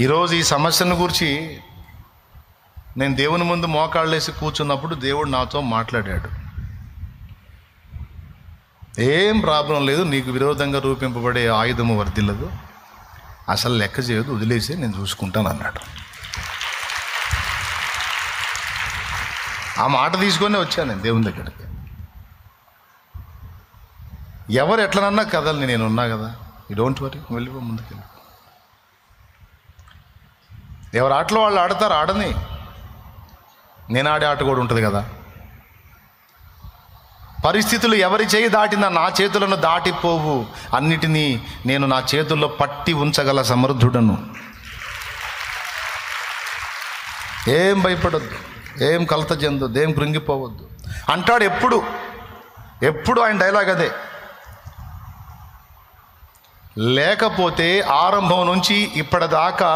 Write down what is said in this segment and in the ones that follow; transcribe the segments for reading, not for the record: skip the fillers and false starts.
ఈరోజు ఈ సమస్యను గురించి నేను దేవుని ముందు మోకాళ్ళేసి కూర్చున్నప్పుడు దేవుడు నాతో మాట్లాడాడు. ఏం ప్రాబ్లం లేదు, నీకు విరోధంగా రూపింపబడే ఆయుధము వర్ధిల్లదు, అసలు లెక్క చేయదు, వదిలేసి నేను చూసుకుంటాను అన్నాడు. ఆ మాట తీసుకొని వచ్చాను నేను దేవుని దగ్గరికి. ఎవరు ఎట్లనన్నా కదలని నేను ఉన్నా కదా, యూ డోంట్ వరీ, వెళ్ళిపో ముందుకెళ్ళి. ఎవరు ఆటలో వాళ్ళు ఆడతారు, ఆడని, నేను ఆడే ఆట కూడా ఉంటుంది కదా. పరిస్థితులు ఎవరి చేయి దాటినా నా చేతులను దాటిపోవు, అన్నిటినీ నేను నా చేతుల్లో పట్టి ఉంచగల సమర్థుడను. ఏం భయపడొద్దు, ఏం కలత చెందొద్దు, ఏం కృంగిపోవద్దు అంటాడు. ఎప్పుడు ఆయన డైలాగ్ అదే. లేకపోతే ఆరంభం నుంచి ఇప్పటిదాకా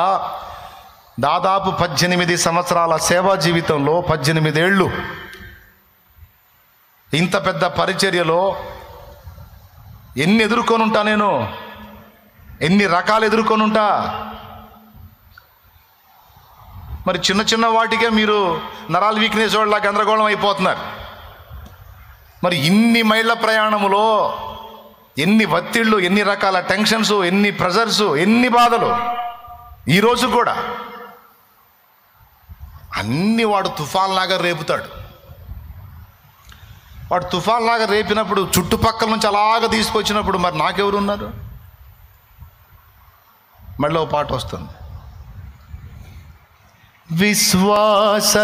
దాదాపు 18 సంవత్సరాల సేవా జీవితంలో 18 ఏళ్ళు ఇంత పెద్ద పరిచర్యలో ఎన్ని ఎదుర్కొని ఉంటా, నేను ఎన్ని రకాలు ఎదుర్కొని ఉంటా. మరి చిన్న చిన్న వాటికే మీరు నరాలు వీక్నెస్ వాళ్ళ గందరగోళం అయిపోతున్నారు. మరి ఇన్ని మైళ్ళ ప్రయాణములో ఎన్ని ఒత్తిళ్ళు, ఎన్ని రకాల టెన్షన్స్, ఎన్ని ప్రెజర్స్, ఎన్ని బాధలు. ఈరోజు కూడా అన్ని వాడు తుఫాన్లాగా రేపుతాడు. వాడు తుఫాన్లాగా రేపినప్పుడు చుట్టుపక్కల నుంచి అలాగ తీసుకొచ్చినప్పుడు మరి నాకెవరు ఉన్నారు? మళ్ళీ ఓ పాట వస్తుంది, విశ్వాసనావసాగుచు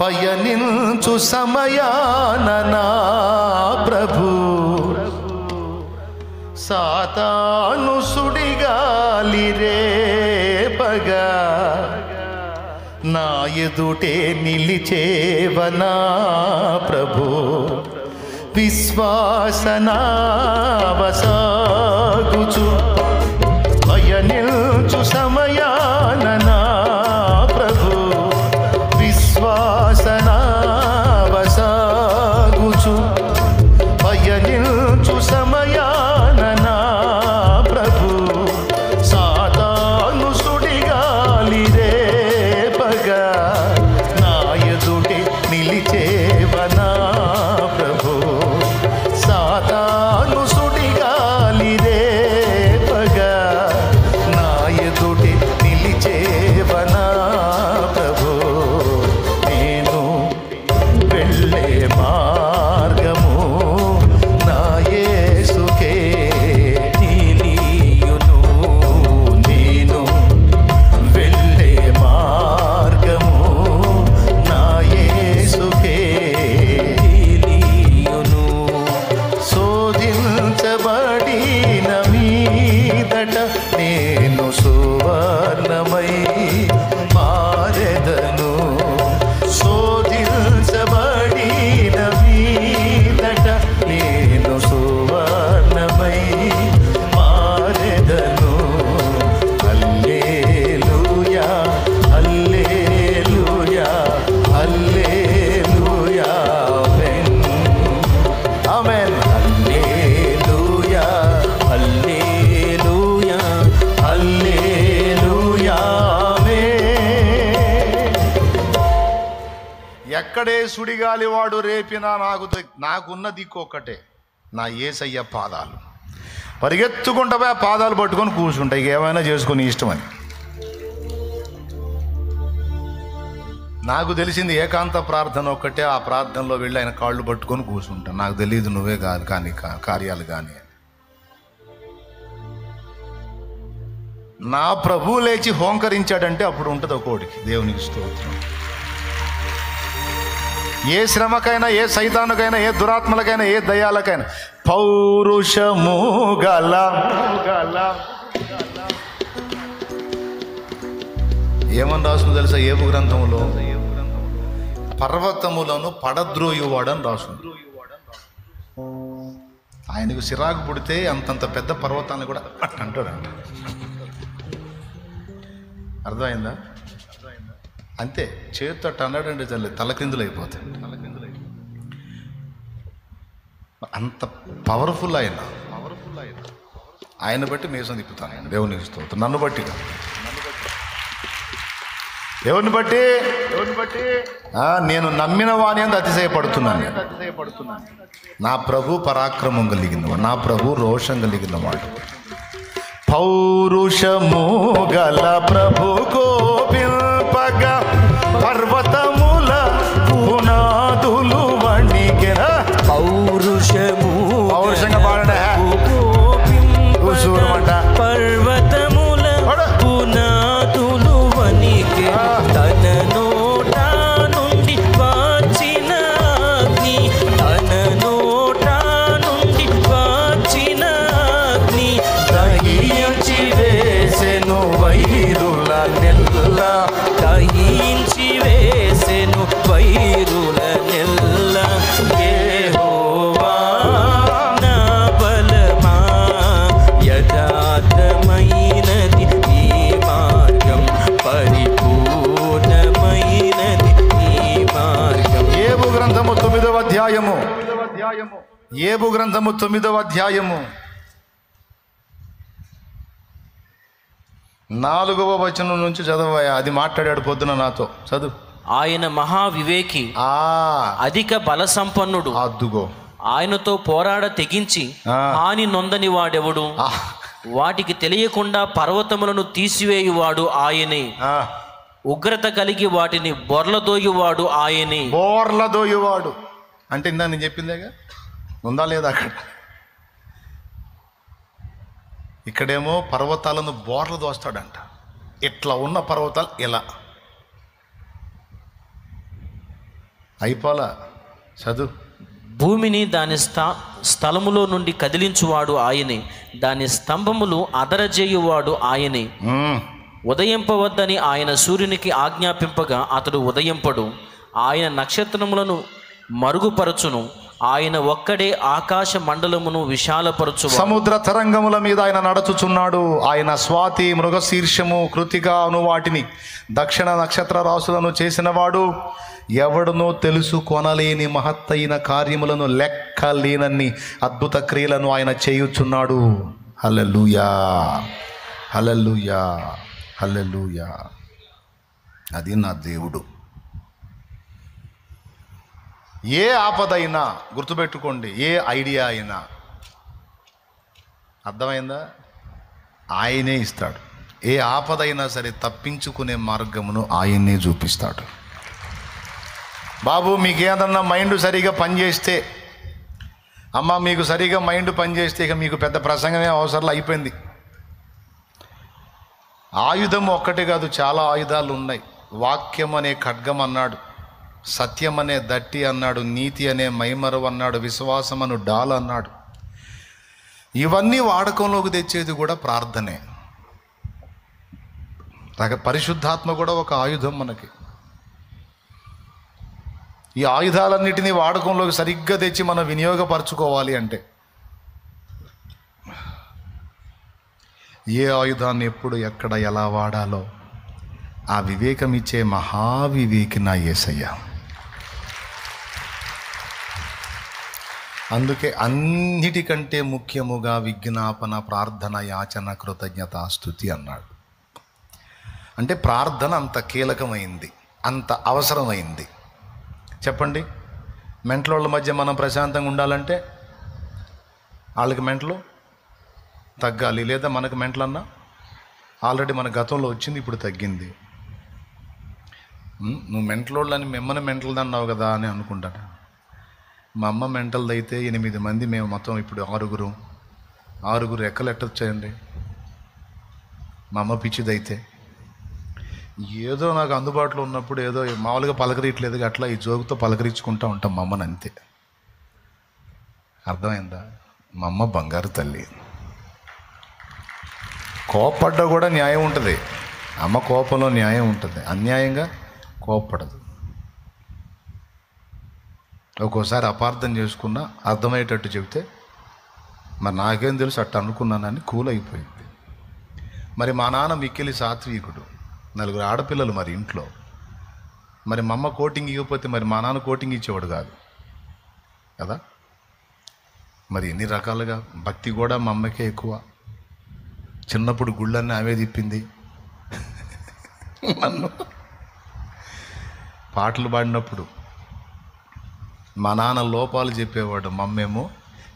పయనించు సమయాన నా ప్రభు సాతాను సుడిగాలి రేపగా నా ఎదుటే నిలిచేవనా ప్రభు. విశ్వాసనావసాగుచు పయనించు సమయాన నా ప్రభు విశ్వాసనావసాగుచు పయనించు సమయాన నా ప్రభు సాతాను సుడిగాలి రేపగా నా ఎదుటే నిలిచేవనా ప్రభు. సాతాను సుడిగాలి రేపగా నా ఎదుటే నిలిచేవనా ప్రభు. నేను వెళ్ళే మార్గము నా యేసుకే తెలియును. నేను వెళ్ళే మార్గము నా యేసుకే తెలియును. శోధించబడిన మీదట నేను సువర్ణమై మారెదను. శోధించబడిన మీదట నేను సువర్ణమై మారెదను. హల్లెలూయా హల్లెలూయా హల్లెలూయా ఆమేన్ ఆమేన్. హల్లెలూయా హల్లెలూయా హల్లెలూయా ఆమేన్. ఎక్కడే సుడిగాలి వాడు రేపినా నాకున్న దిక్కు ఒక్కటే, నా యేసయ్య పాదాలు. పరిగెత్తుకుంటా పోయి ఆ పాదాలు పట్టుకొని కూర్చుంటాయి, ఇక ఏమైనా చేసుకొని ఇష్టమని. నాకు తెలిసింది ఏకాంత ప్రార్థన ఒక్కటే. ఆ ప్రార్థనలో వెళ్ళి ఆయన కాళ్ళు పట్టుకొని కూర్చుంటాను. నాకు తెలియదు నువ్వే కాదు కానీ కార్యాలు కానీ. నా ప్రభువు లేచి హోంకరించాడంటే అప్పుడు ఉంటుంది ఒక్కోడికి. దేవునికి స్తోత్రం. ఏ శ్రమకైనా, ఏ సైతానుకైనా, ఏ దురాత్మలకైనా, ఏ దయాలకైనా పౌరుషము గల ఏమని రాసుకుంది తెలుసా? ఏబు గ్రంథములో పర్వతములను పడద్రోయువాడని రాసుకుంది. ఆయనకు సిరాకు పుడితే అంతంత పెద్ద పర్వతాన్ని కూడా అంటాడంట. అర్థమైందా? అంతే, చేతితో అన్నాడంటే చల్లి తలకిందులు అయిపోతాయి. అంత పవర్ఫుల్ ఆయన. ఆయన బట్టి మీసం తిప్పుతాను ఆయన, దేవునికి స్తోత్రం. నన్ను బట్టి, దేవుని బట్టి నేను నమ్మిన వాని అందు అతిశయపడుతున్నాను. నా ప్రభు పరాక్రమం కలిగినవాడు, నా ప్రభు రోషం కలిగిన వాడు. పౌరుషము గల ప్రభు కోపింపగ పర్వతముల పునాదులు వణికెన. పౌరుషంగా పాడండి. పర్వతముల పునాదులు వణికె, తన నోట నుండి వచ్చిన అగ్ని, తన నోట నుండి వచ్చిన అగ్ని దహించి వేసెను వైరుల నెల్ల, దహించి వేసెను వైరుల నెల్ల. యెహోవా నా బలమా, యథార్థమైనది నీ మార్గం, పరిపూర్ణమైనది నీ మార్గం. యోబు గ్రంథము 9వ అధ్యాయము, యోబు గ్రంథము 9వ అధ్యాయము 4వ వచనం నుంచి చదవయా. అది మాట్లాడాడు పొద్దున నాతో, చదువు. ఆయన మహావివేకి, అధిక బల సంపన్నుడు, అద్దుగో ఆయనతో పోరాడ తెగించి హాని నొందని వాడెవడు? వాటికి తెలియకుండా పర్వతములను తీసివేయువాడు ఆయనే, ఉగ్రత కలిగి వాటిని బొర్లదోయువాడు ఆయనే. బోర్లదోయువాడు అంటే ఇందా నేను చెప్పిందేగా, ఉందా లేదా అక్కడ? ఇక్కడేమో పర్వతాలను బోర్ల దోస్తాడంట. ఇట్లా ఉన్న పర్వతాలు ఇలా అయిపోలా, చదువు. భూమిని దాని స్థలములో నుండి కదిలించువాడు ఆయనే, దాని స్తంభములు అదరజేయువాడు ఆయనే. ఉదయింపవద్దని ఆయన సూర్యునికి ఆజ్ఞాపింపగా అతడు ఉదయింపడు. ఆయన నక్షత్రములను మరుగుపరచును. ఆయన ఒక్కడే ఆకాశ మండలమును విశాలపరచు. సముద్ర తరంగముల మీద ఆయన నడుచుచున్నాడు. ఆయన స్వాతి, మృగశీర్షము, కృతిక అను వాటిని, దక్షిణ నక్షత్ర రాసులను చేసినవాడు. ఎవడునో తెలుసుకొనలేని మహత్తైన కార్యములను, లెక్కలేనన్ని అద్భుత క్రియలను ఆయన చేయుచున్నాడు. హల్లెలూయా, హల్లెలూయా, హల్లెలూయా. అది నా దేవుడు. ఏ ఆపదైనా గుర్తుపెట్టుకోండి, ఏ ఐడియా అయినా, అర్థమైందా? ఆయనే ఇస్తాడు. ఏ ఆపదైనా సరే తప్పించుకునే మార్గమును ఆయనే చూపిస్తాడు. బాబు మీకు ఏదన్నా మైండ్ సరిగా పనిచేస్తే, అమ్మ మీకు సరిగా మైండ్ పనిచేస్తే ఇక మీకు పెద్ద ప్రసంగమే అవసరం అయిపోయింది. ఆయుధం ఒక్కటే కాదు, చాలా ఆయుధాలు ఉన్నాయి. వాక్యం అనే ఖడ్గం అన్నాడు, సత్యం అనే దట్టి అన్నాడు, నీతి అనే మైమరవు అన్నాడు, విశ్వాసం అను డాల్ అన్నాడు. ఇవన్నీ వాడకంలోకి తెచ్చేది కూడా ప్రార్థనే. పరిశుద్ధాత్మ కూడా ఒక ఆయుధం మనకి. ఈ ఆయుధాలన్నిటినీ వాడకంలోకి సరిగ్గా తెచ్చి మనం వినియోగపరచుకోవాలి అంటే, ఏ ఆయుధాన్ని ఎప్పుడు ఎక్కడ ఎలా వాడాలో ఆ వివేకం ఇచ్చే మహావివేకి నా యేసయ్య. అందుకే అన్నిటికంటే ముఖ్యముగా విజ్ఞాపన, ప్రార్థన, యాచన, కృతజ్ఞత, స్తుతి అన్నాడు. అంటే ప్రార్థన అంత కీలకమైంది, అంత అవసరమైంది. చెప్పండి, మెంటలోళ్ళ మధ్య మనం ప్రశాంతంగా ఉండాలంటే వాళ్ళకి మెంటలు తగ్గాలి, లేదా మనకు మెంటలన్నా ఆల్రెడీ మన గతంలో వచ్చింది, ఇప్పుడు తగ్గింది. నువ్వు మెంటలోళ్ళని మిమ్మల్ని మెంటల్ అన్నావు కదా అని అనుకుంటాను. మా అమ్మ మెంటల్ది అయితే 8 మంది, మేము మొత్తం ఇప్పుడు ఆరుగురు ఎక్కలెట్టొచ్చాయండి. మా అమ్మ పిచ్చిదైతే ఏదో నాకు అందుబాటులో ఉన్నప్పుడు ఏదో మామూలుగా పలకరియట్లేదు, అట్లా ఈ జోగుతో పలకరించుకుంటూ ఉంటాం మా అమ్మని, అంతే. అర్థమైందా? మా అమ్మ బంగారు తల్లి. కోపడ్డా కూడా న్యాయం ఉంటుంది. అమ్మ కోపంలో న్యాయం ఉంటుంది, అన్యాయంగా కోపపడదు. ఒక్కోసారి అపార్థం చేసుకున్నా అర్థమయ్యేటట్టు చెబితే మరి నాకేం తెలుసు అట్ట అనుకున్నానని కూల్ అయిపోయింది. మరి మా నాన్న మిక్కిలి సాత్వికుడు, 4 ఆడపిల్లలు మరి ఇంట్లో. మరి మా అమ్మ కోటింగ్ ఇవ్వకపోతే మరి మా నాన్న కోటింగ్ ఇచ్చేవాడు కాదు కదా. మరి ఎన్ని రకాలుగా భక్తి కూడా మా అమ్మకే ఎక్కువ. చిన్నప్పుడు గుళ్ళన్నీ ఆమె తిప్పింది నన్ను. పాటలు పాడినప్పుడు మా నాన్న లోపాలు చెప్పేవాడు, మమ్మేమో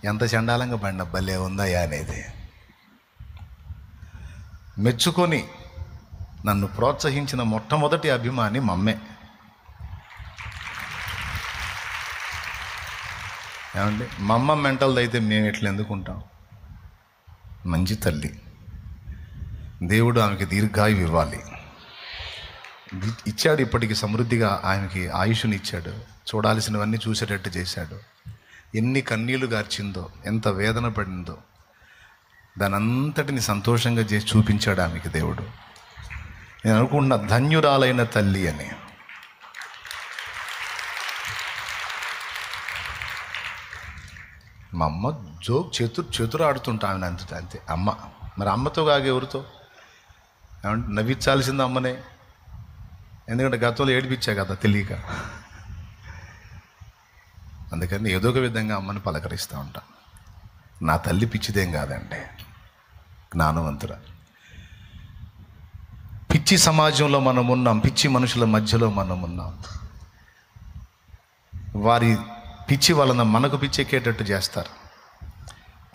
ఎంత చండాలంగా పాడిన భలే ఉందయ్యా అనేది. మెచ్చుకొని నన్ను ప్రోత్సహించిన మొట్టమొదటి అభిమాని మమ్మే. ఏమండి, మా అమ్మ మెంటల్ది అయితే మేము ఎట్లా ఎందుకుంటాం? మంచి తల్లి, దేవుడు ఆమెకి దీర్ఘాయువు ఇవ్వాలి. ఇచ్చాడు, ఇప్పటికి సమృద్ధిగా ఆయనకి ఆయుష్ని ఇచ్చాడు, చూడాల్సినవన్నీ చూసేటట్టు చేశాడు. ఎన్ని కన్నీళ్లు గార్చిందో, ఎంత వేదన పడిందో, దాని అంతటిని సంతోషంగా చేసి చూపించాడు ఆమెకి దేవుడు. నేను అనుకుంటున్న ధన్యురాలైన తల్లి అని. మా అమ్మ చతురు ఆడుతుంటా ఆమె అంతే అమ్మ. మరి అమ్మతో కాగా ఎవరితో? ఏమంటే నవ్వించాల్సింది అమ్మనే, ఎందుకంటే గతంలో ఏడిపించా కదా తెలియక. అందుకని ఏదో ఒక విధంగా అమ్మని పలకరిస్తూ ఉంటా. నా తల్లి పిచ్చిదేం కాదండి, జ్ఞానవంతుర. పిచ్చి సమాజంలో మనం ఉన్నాం, పిచ్చి మనుషుల మధ్యలో మనం ఉన్నాం. వారి పిచ్చి వలన మనకు పిచ్చెక్కేటట్టు చేస్తారు.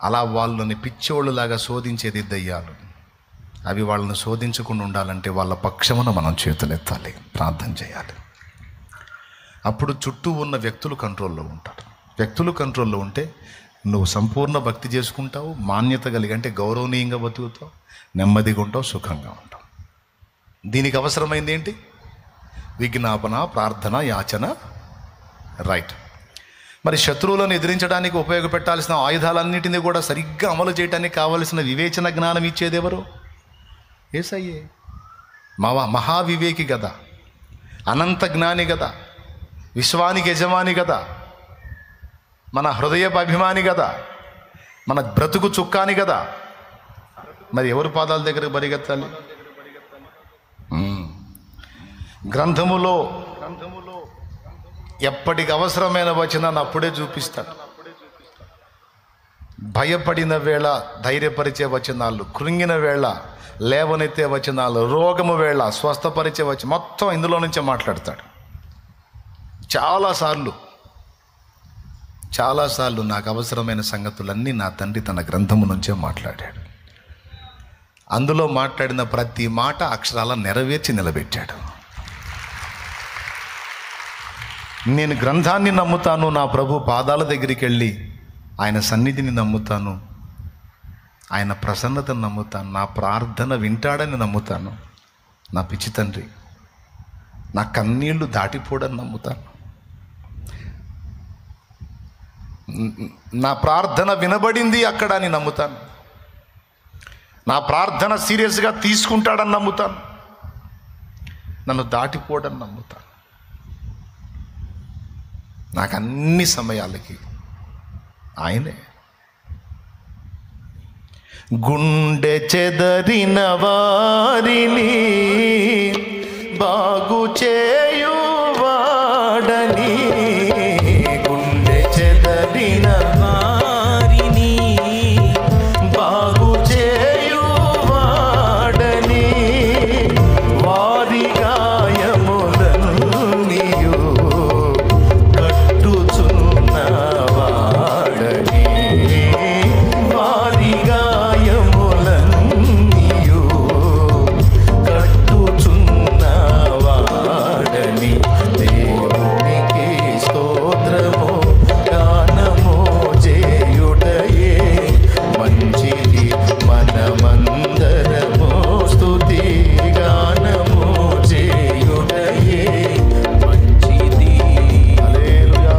అలా వాళ్ళని పిచ్చోళ్ళలాగా శోధించేది దయ్యాలు. అవి వాళ్ళని శోధించకుండా ఉండాలంటే వాళ్ళ పక్షమున మనం చేతులెత్తాలి, ప్రార్థన చేయాలి. అప్పుడు చుట్టూ ఉన్న వ్యక్తులు కంట్రోల్లో ఉంటారు. వ్యక్తులు కంట్రోల్లో ఉంటే నువ్వు సంపూర్ణ భక్తి చేసుకుంటావు, మాన్యత కలిగి అంటే గౌరవనీయంగా బతుకుతావు, నెమ్మదిగా ఉంటావు, సుఖంగా ఉంటావు. దీనికి అవసరమైంది ఏంటి? విజ్ఞాపన, ప్రార్థన, యాచన. రైట్. మరి శత్రువులను ఎదిరించడానికి ఉపయోగపెట్టాల్సిన ఆయుధాలన్నిటినీ కూడా సరిగ్గా అమలు చేయడానికి కావలసిన వివేచన జ్ఞానం ఇచ్చేది ఎవరు? యేసయ్యే. మహావివేకి కదా, అనంత జ్ఞాని కదా, విశ్వానికి యజమాని కదా, మన హృదయపు అభిమాని కదా, మన బ్రతుకు చుక్కాని కదా. మరి ఎవరి పాదాల దగ్గరకు పరిగెత్తాలి? గ్రంథములో ఎప్పటికి అవసరమైన వచనాన్ని అప్పుడే చూపిస్తాడు. భయపడిన వేళ ధైర్యపరిచే వచనాలు, కృంగిన వేళ లేవనెత్తే వచనాలు, రోగము వేళ స్వస్థపరిచే వచనం, మొత్తం ఇందులో నుంచే మాట్లాడతాడు. చాలాసార్లు నాకు అవసరమైన సంగతులన్నీ నా తండ్రి తన గ్రంథము నుంచే మాట్లాడాడు. అందులో మాట్లాడిన ప్రతి మాట అక్షరాల నెరవేర్చి నిలబెట్టాడు. నేను గ్రంథాన్ని నమ్ముతాను, నా ప్రభు పాదాల దగ్గరికి వెళ్ళి ఆయన సన్నిధిని నమ్ముతాను, ఆయన ప్రసన్నతను నమ్ముతాను, నా ప్రార్థన వింటాడని నమ్ముతాను. నా పిచ్చి తండ్రి నా కన్నీళ్లు దాటిపోడని నమ్ముతాను. నా ప్రార్థన వినబడింది అక్కడ అని నమ్ముతాను. నా ప్రార్థన సీరియస్గా తీసుకుంటాడని నమ్ముతాను. నన్ను దాటిపోడని నమ్ముతాను. నాకు అన్ని సమయాలకి ఆయనే. గుండె చెదరిన వారిని బాగు చేయువాడని, గుండె చెదరిన వారిని బాగు చేయువాడని, వారి గాయములన్నీయు కట్టుచున్నవాడని, వారి గాయములన్నీయు కట్టుచున్నవాడని. దేవునికి స్తోత్రము గానము చేయుటయే మంచిది, మనమందరము స్తుతి గానము చేయుటయే మంచిది. హల్లెలూయా.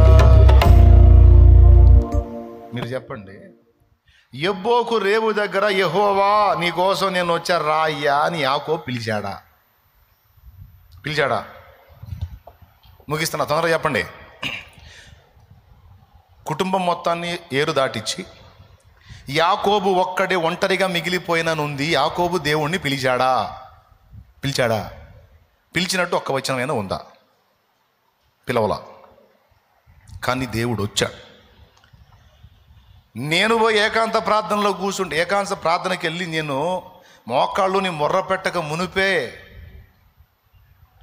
మీరు చెప్పండి, యబ్బోకు రేవు దగ్గర యెహోవా నీ కోసం నేను వచ్చా రాయ్యా అని యాకోబు పిలిచాడా? ముగిస్తున్నా, తొందరగా చెప్పండి. కుటుంబం మొత్తాన్ని ఏరు దాటిచ్చి యాకోబు ఒక్కడే ఒంటరిగా మిగిలిపోయిననుంది. యాకోబు దేవుణ్ణి పిలిచాడా? పిలిచినట్టు ఒక్క వచనమైనా ఉందా? పిలవలా. కానీ దేవుడు వచ్చాడు. నేను పోయి ఏకాంత ప్రార్థనలో కూర్చుంటే, ఏకాంత ప్రార్థనకి వెళ్ళి నేను మోకాళ్ళు నీ మొర్ర పెట్టక మునిపే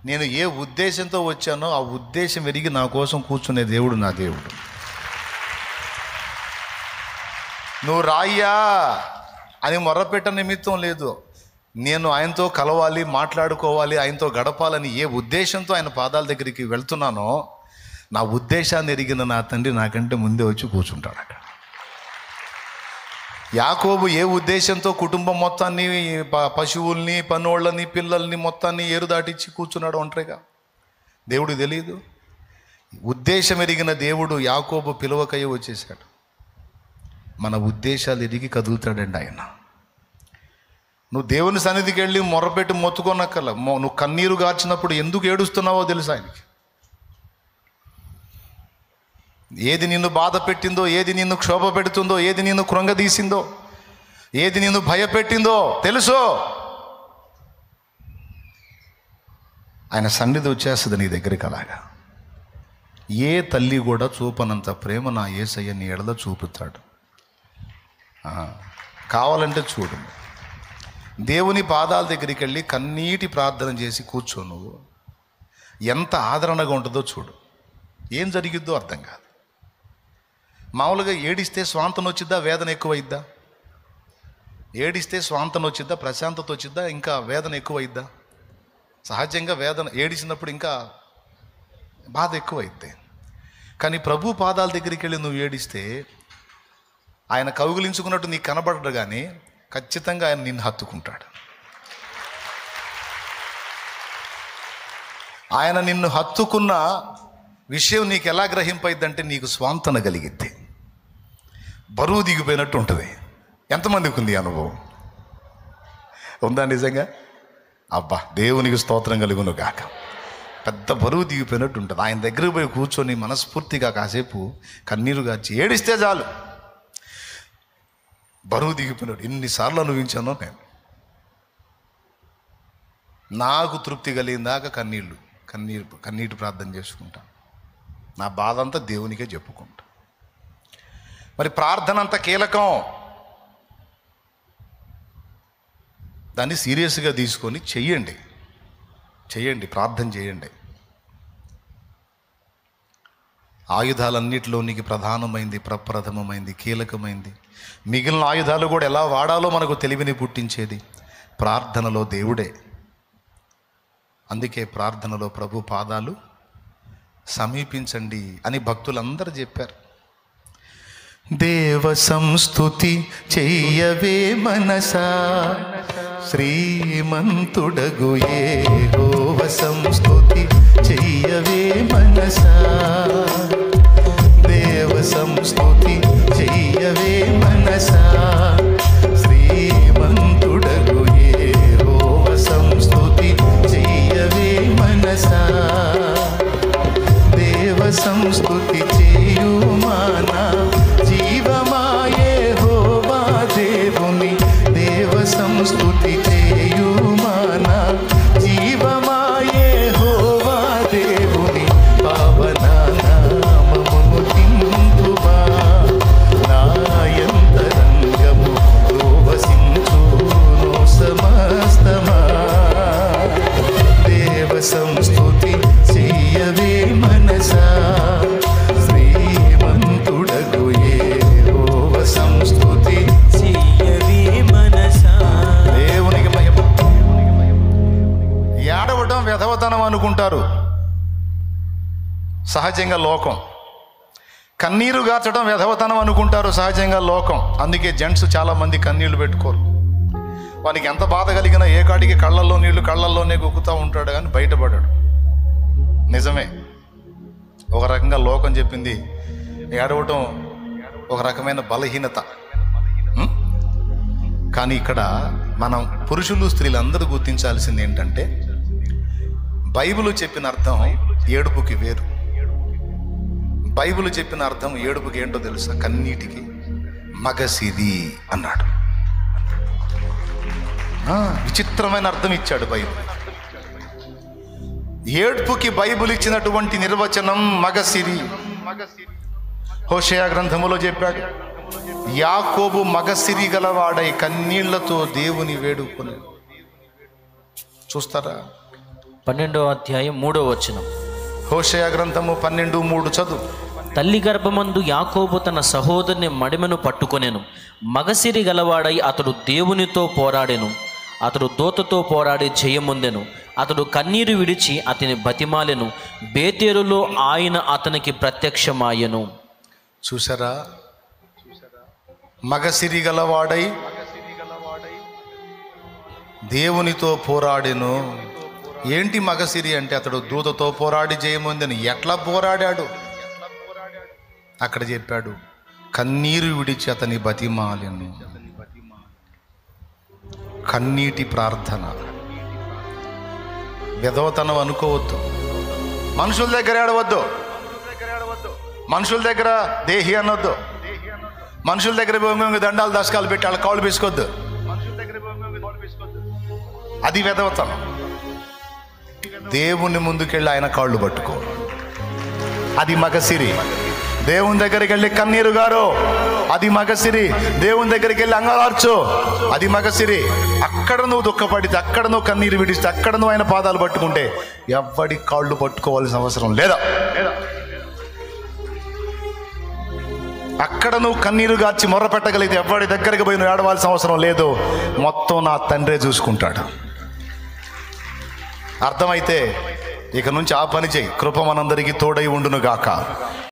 నేను ఏ ఉద్దేశంతో వచ్చానో ఆ ఉద్దేశం ఎరిగి నా కోసం కూర్చునే దేవుడు నా దేవుడు. నువ్వు రాయ్యా అని మొర్రపెట్ట నిమిత్తం లేదు. నేను ఆయనతో కలవాలి, మాట్లాడుకోవాలి, ఆయనతో గడపాలని ఏ ఉద్దేశంతో ఆయన పాదాల దగ్గరికి వెళ్తున్నానో నా ఉద్దేశాన్ని ఎరిగిన నా తండ్రి నాకంటే ముందే వచ్చి కూర్చుంటాడు అక్కడ. యాకోబు ఏ ఉద్దేశంతో కుటుంబం మొత్తాన్ని, పశువుల్ని, పనోళ్ళని, పిల్లల్ని మొత్తాన్ని ఏరు దాటించి కూర్చున్నాడు ఒంటరిగా? దేవుడు తెలియదు. ఉద్దేశం ఎరిగిన దేవుడు యాకోబు పిలువకయ్య వచ్చేసాడు. మన ఉద్దేశాలు ఎరిగి కదులుతాడండి ఆయన. నువ్వు దేవుని సన్నిధికి వెళ్ళి మొర్రపెట్టి మొత్తుకోనక్కల. నువ్వు కన్నీరు గార్చినప్పుడు ఎందుకు ఏడుస్తున్నావో తెలుసు ఆయనకి. ఏది నిన్ను బాధ పెట్టిందో, ఏది నిన్ను క్షోభ పెడుతుందో, ఏది నిన్ను కృంగదీసిందో, ఏది నిన్ను భయపెట్టిందో తెలుసు. ఆయన సన్నిధి వచ్చేస్తుంది నీ దగ్గరికి. అలాగా ఏ తల్లి కూడా చూపనంత ప్రేమ నా యేసయ్య నీ ఎడల చూపుతాడు. కావాలంటే చూడు, దేవుని పాదాల దగ్గరికి వెళ్ళి కన్నీటి ప్రార్థన చేసి కూర్చో. నువ్వు ఎంత ఆదరణగా ఉంటుందో చూడు. ఏం జరిగిద్దో అర్థం కాదు. మామూలుగా ఏడిస్తే స్వాంతన వచ్చిద్దా, వేదన ఎక్కువైద్దా? ఏడిస్తే స్వాంతన వచ్చిద్దా, ప్రశాంతత వచ్చిద్దా, ఇంకా వేదన ఎక్కువైద్దా? సహజంగా వేదన ఏడిచినప్పుడు ఇంకా బాధ ఎక్కువైద్ది. కానీ ప్రభు పాదాల దగ్గరికి వెళ్ళి నువ్వు ఏడిస్తే ఆయన కౌగిలించుకున్నట్టు నీకు కనబడడు, కానీ ఖచ్చితంగా ఆయన నిన్ను హత్తుకుంటాడు. ఆయన నిన్ను హత్తుకున్న విషయం నీకు ఎలా గ్రహింపైద్దంటే నీకు స్వాంతన కలిగిద్ది, బరువు దిగిపోయినట్టు ఉంటుంది. ఎంతమందికి ఉంది అనుభవం? ఉందా నిజంగా? అబ్బా, దేవునికి స్తోత్రం కలుగును గాక. పెద్ద బరువు దిగిపోయినట్టు ఉంటుంది. ఆయన దగ్గరికి పోయి కూర్చొని మనస్ఫూర్తిగా కాసేపు కన్నీరు గార్చి ఏడిస్తే చాలు, బరువు దిగిపోయినట్టు. ఎన్నిసార్లు అనుభవించానో నేను. నాకు తృప్తి కలిగిన దాకా కన్నీటి ప్రార్థన చేసుకుంటాను. నా బాధ అంతా దేవునికే చెప్పుకుంటా. మరి ప్రార్థన అంత కీలకం. దాన్ని సీరియస్గా తీసుకొని చెయ్యండి, ప్రార్థన చేయండి. ఆయుధాలన్నిటిలోనికి ప్రధానమైంది, ప్రప్రథమమైంది, కీలకమైంది. మిగిలిన ఆయుధాలు కూడా ఎలా వాడాలో మనకు తెలివిని పుట్టించేది ప్రార్థనలో దేవుడే. అందుకే ప్రార్థనలో ప్రభు పాదాలు సమీపించండి అని భక్తులందరూ చెప్పారు. దేవ సంస్తుతి చెయ్యవే మనసా, శ్రీమంతుడగు యెహోవ సంస్తుతి చెయ్యవే మనసా. దేవ సంస్తుతి చెయ్యవే మనసా, శ్రీమంతుడగు యెహోవ సంస్తుతి చెయ్యవే మనసా. దేవ సంస్తుతి చేయుమానా జీవమా యెహోవా దేవుని. దేవ సంస్తుతి చేయుమానా జీవమా యెహోవా దేవుని. పావన నామమును తిందుమా, నాయంతరంగము రోవసించును సమస్తమా. దేవ సంస్తుతి చెయ్యవే మనసా, శ్రీమంతుడగు యెహోవ సంస్తుతి చెయ్యవే మనసా. దేవునికి మహిమ. ఏడవడం వెధవతనం అనుకుంటారు సహజంగా లోకం. కన్నీరు గార్చడం వెధవతనం అనుకుంటారు సహజంగా లోకం. అందుకే జెంట్స్ చాలామంది కన్నీళ్లు పెట్టుకోరు. వానికి ఎంత బాధ కలిగినా ఏ కాడికి కళ్ళల్లో నీళ్లు కళ్ళల్లోనే గుక్కుతూ ఉంటాడు, కానీ బయటపడాడు. నిజమే, ఒక రకంగా లోకం చెప్పింది ఏడవటం ఒక రకమైన బలహీనత. కానీ ఇక్కడ మనం పురుషులు స్త్రీలు అందరూ గుర్తించాల్సింది ఏంటంటే, బైబిల్ చెప్పిన అర్థం ఏడుపుకి వేరు. బైబిల్ చెప్పిన అర్థం ఏడుపుకి ఏంటో తెలుసా? కన్నీటికి మగసిరి అన్నాడు. విచిత్రమైన అర్థం ఇచ్చాడు బైబిల్. ఏడ్పుకి బైబిల్ ఇచ్చినటువంటి నిర్వచనం మగసిరి. హోషేయ గ్రంథములో చెప్పాడు, యాకోబు మగసిరి గలవాడై కన్నీళ్లతో దేవుని వేడుకొని. చూస్తారా? 12వ అధ్యాయం 3వ వచనం. హోషేయ గ్రంథము 12:3 చదువు. తల్లి గర్భమందు యాకోబు తన సహోదరుని మడిమెను పట్టుకొనెను. మగసిరి గలవాడై అతడు దేవునితో పోరాడెను. అతడు దూతతో పోరాడి జయముందెను. అతడు కన్నీరు విడిచి అతని బతిమాలెను. బేతేరులో ఆయన అతనికి ప్రత్యక్షమాయెను. చూసారా? మగసిరి గలవాడై దేవునితో పోరాడెను. ఏంటి మగసిరి అంటే? అతడు దూతతో పోరాడి జయముందెను. ఎట్లా పోరాడాడు అక్కడ చెప్పాడు. కన్నీరు విడిచి అతని బతిమాలెను. కన్నీటి ప్రార్థన. విధవతనం అనుకోవద్దు. మనుషుల దగ్గర ఏడవద్దు. మనుషుల దగ్గర దేహి అనొద్దు. మనుషుల దగ్గర దండాలు దశకాలు పెట్టి వాళ్ళ కాళ్ళు వేసుకోవద్దు. అది విధవతనం. దేవుని ముందుకెళ్ళి ఆయన కాళ్ళు పట్టుకో. అది మగసిరి. దేవుని దగ్గరికి వెళ్ళి కన్నీరు గారు, అది మగసిరి. దేవుని దగ్గరికి వెళ్ళి అంగలార్చు, అది మగసిరి. అక్కడ నువ్వు దుఃఖపడితే, అక్కడ నువ్వు కన్నీరు విడిస్తే, అక్కడ నువ్వు ఆయన పాదాలు పట్టుకుంటే ఎవ్వడి కాళ్ళు పట్టుకోవాల్సిన అవసరం లేదా. అక్కడ నువ్వు కన్నీరు గార్చి మొర్ర పెట్టగలిగితే ఎవ్వడి దగ్గరికి పోయి నువ్వు ఏడవాల్సిన అవసరం లేదు. మొత్తం నా తండ్రే చూసుకుంటాడు. అర్థమైతే ఇక నుంచి ఆ పని చేయి. కృప మనందరికీ తోడై ఉండును గాక.